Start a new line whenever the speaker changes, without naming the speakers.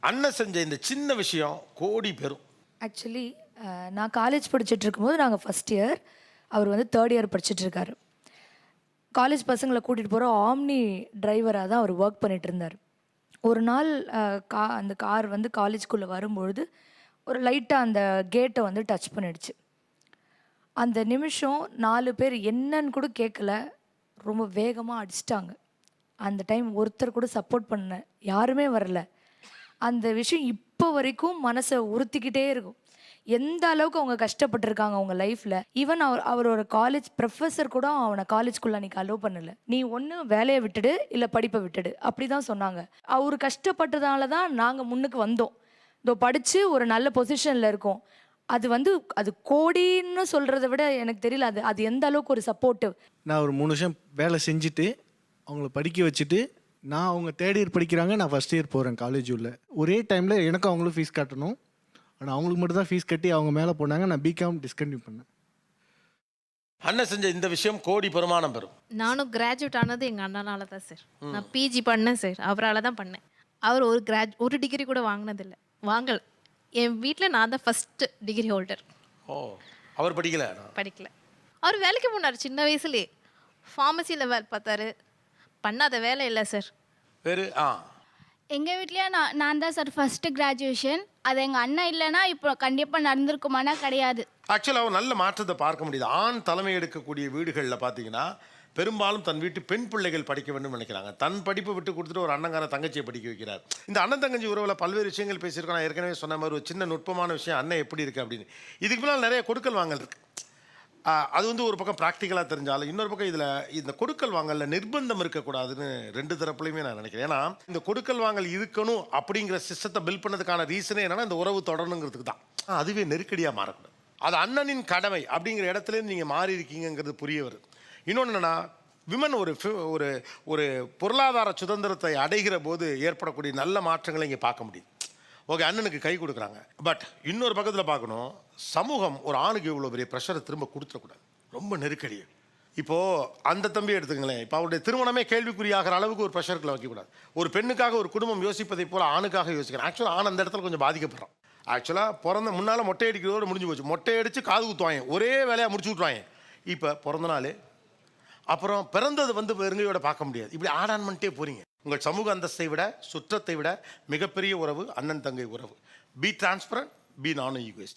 அண்ணன் செஞ்ச இந்த சின்ன விஷயம் கோடி பெறும்.
ஆக்சுவலி நான் காலேஜ் படிச்சுட்டு இருக்கும்போது நாங்கள் ஃபஸ்ட் இயர், அவர் வந்து தேர்ட் இயர் படிச்சுட்டு இருக்காரு. காலேஜ் பசங்களை கூட்டிகிட்டு போகிற ஆம்னி டிரைவராக தான் அவர் ஒர்க் பண்ணிட்டு இருந்தார். ஒரு நாள் அந்த கார் வந்து காலேஜ்குள்ளே வரும்பொழுது ஒரு லைட்டாக அந்த கேட்டை வந்து டச் பண்ணிடுச்சு. அந்த நிமிஷம் 4 பேர் என்னன்னு கூட கேட்கல, ரொம்ப வேகமாக அடிச்சிட்டாங்க. அந்த டைம் ஒருத்தர் கூட சப்போர்ட் பண்ண யாருமே வரல. அந்த விஷயம் இப்போ வரைக்கும் மனசை உறுத்திக்கிட்டே இருக்கும். எந்த அளவுக்கு அவங்க கஷ்டப்பட்டிருக்காங்க அவங்க லைஃப்பில். ஈவன் அவரோட காலேஜ் ப்ரொஃபஸர் கூட அவனை காலேஜ்குள்ளே அன்றைக்கி அலோவ் பண்ணலை. நீ ஒன்று வேலையை விட்டுடு, இல்லை படிப்பை விட்டுடு, அப்படி தான் சொன்னாங்க. அவர் கஷ்டப்பட்டதால தான் நாங்கள் முன்னுக்கு வந்தோம். இதோ படித்து ஒரு நல்ல பொசிஷனில் இருக்கோம். அது வந்து அது கோடின்னு சொல்கிறத விட எனக்கு தெரியல அது எந்த அளவுக்கு ஒரு சப்போர்ட்டிவ்.
நான் ஒரு 3 வருஷம் வேலை செஞ்சுட்டு அவங்கள படிக்க வச்சுட்டு, நான் அவங்க தேர்ட் இயர் படிக்கிறாங்க, நான் ஃபஸ்ட் இயர் போகிறேன் காலேஜ் உள்ள. ஒரே டைமில் எனக்கும் அவங்களும் ஃபீஸ் கட்டணும். ஆனால் அவங்களுக்கு மட்டும் தான் ஃபீஸ் கட்டி அவங்க மேலே போனாங்க. நான் பிகாம் டிஸ்கன்டினியூ பண்ணேன்.
அண்ணன் செஞ்ச இந்த விஷயம் கோடி பெருமானம் பெறும்.
நானும் கிராஜுவேட் ஆனது எங்கள் அண்ணனால தான் சார். நான் பிஜி பண்ணேன் சார், அவரால் தான் பண்ணேன். அவர் ஒரு டிகிரி கூட வாங்கினதில்லை, வாங்கலை. என் வீட்டில் நான் தான் ஃபஸ்ட்டு டிகிரி ஹோல்டர்.
ஓ, அவர் படிக்கல?
படிக்கல. அவர் வேலைக்கு போனார் சின்ன வயசுலேயே. ஃபார்மசியில் வேலை பார்த்தாரு. பண்ணாத வேலை இல்லை சார்.
வேறு
எங்கள் வீட்லேயே நான் தான் சார் ஃபஸ்ட்டு கிராஜுவேஷன். அது எங்கள் அண்ணன் இல்லைன்னா இப்போ கண்டிப்பாக நடந்திருக்குமானா கிடையாது.
ஆக்சுவலாக அவர் நல்ல மாற்றத்தை பார்க்க முடியுது. ஆண் தலைமை எடுக்கக்கூடிய வீடுகளில் பார்த்தீங்கன்னா பெரும்பாலும் தன் வீட்டு பெண் பிள்ளைகள் படிக்க வேண்டும் நினைக்கிறாங்க. தன் படிப்பை விட்டு கொடுத்துட்டு ஒரு அண்ணங்கார தங்கச்சியை படிக்க வைக்கிறார். இந்த அண்ணன் தங்கச்சி உறவில் பல்வேறு விஷயங்கள் பேசியிருக்கோம். நான் ஏற்கனவே சொன்ன மாதிரி ஒரு சின்ன நுட்பமான விஷயம், அண்ணன் எப்படி இருக்குது அப்படின்னு. இதுக்கு முன்னால் நிறைய கொடுக்கல் வாங்கல் இருக்குது. அது வந்து ஒரு பக்கம் ப்ராக்டிக்கலாக தெரிஞ்சாலும், இன்னொரு பக்கம் இதில் இந்த கொடுக்கல் வாங்கலில் நிர்பந்தம் இருக்கக்கூடாதுன்னு 2 தரப்புலையுமே நான் நினைக்கிறேன். ஏன்னா இந்த கொடுக்கல் வாங்கல் இருக்கணும் அப்படிங்கிற சிஸ்டத்தை பில்ட் பண்ணதுக்கான ரீசனே என்னன்னா இந்த உறவு தொடரணுங்கிறதுக்கு தான். அதுவே நெருக்கடியாக மாறக்கூடாது. அது அண்ணனின் கடமை அப்படிங்கிற இடத்துலேருந்து நீங்கள் மாறி இருக்கீங்கிறது புரிய வருது. இன்னொன்று என்னென்னா, விமன் ஒரு பொருளாதார சுதந்திரத்தை அடைகிற போது ஏற்படக்கூடிய நல்ல மாற்றங்களை இங்கே பார்க்க முடியுது. ஓகே, அண்ணனுக்கு கை கொடுக்குறாங்க. பட் இன்னொரு பக்கத்தில் பார்க்கணும், சமூகம் ஒரு ஆணுக்கு இவ்வளோ பெரிய ப்ரெஷரை திரும்ப கொடுத்துடக்கூடாது. ரொம்ப நெருக்கடி. இப்போது அந்த தம்பி எடுத்துங்களேன், இப்போ அவருடைய திருமணமே கேள்விக்குறியாகிற அளவுக்கு ஒரு ப்ரெஷருக்குள்ள வைக்கக்கூடாது. ஒரு பெண்ணுக்காக ஒரு குடும்பம் யோசிப்பதை போல் ஆணுக்காக யோசிக்கிறேன். ஆக்சுவலாக ஆண் அந்த இடத்துல கொஞ்சம் பாதிக்கப்படுறான். ஆக்சுவலாக முன்னால் மொட்டை அடிக்கிறதோடு முடிஞ்சு போச்சு. மொட்டை அடித்து காது குத்துவாங்க, ஒரே வேலையாக முடிச்சு விட்ருவாங்க. இப்போ பிறந்த நாள், அப்புறம் பிறந்தது வந்து வெறுங்கையோட பார்க்க முடியாது. இப்படி ஆடான் பண்ணிட்டே போகிறீங்க. உங்கள் சமூக அந்தஸ்தை விட, சுற்றத்தை விட மிகப்பெரிய உறவு அண்ணன் தங்கை உறவு. பி டிரான்ஸ்பரண்ட், பி நான் ஈகோயிஸ்ட்.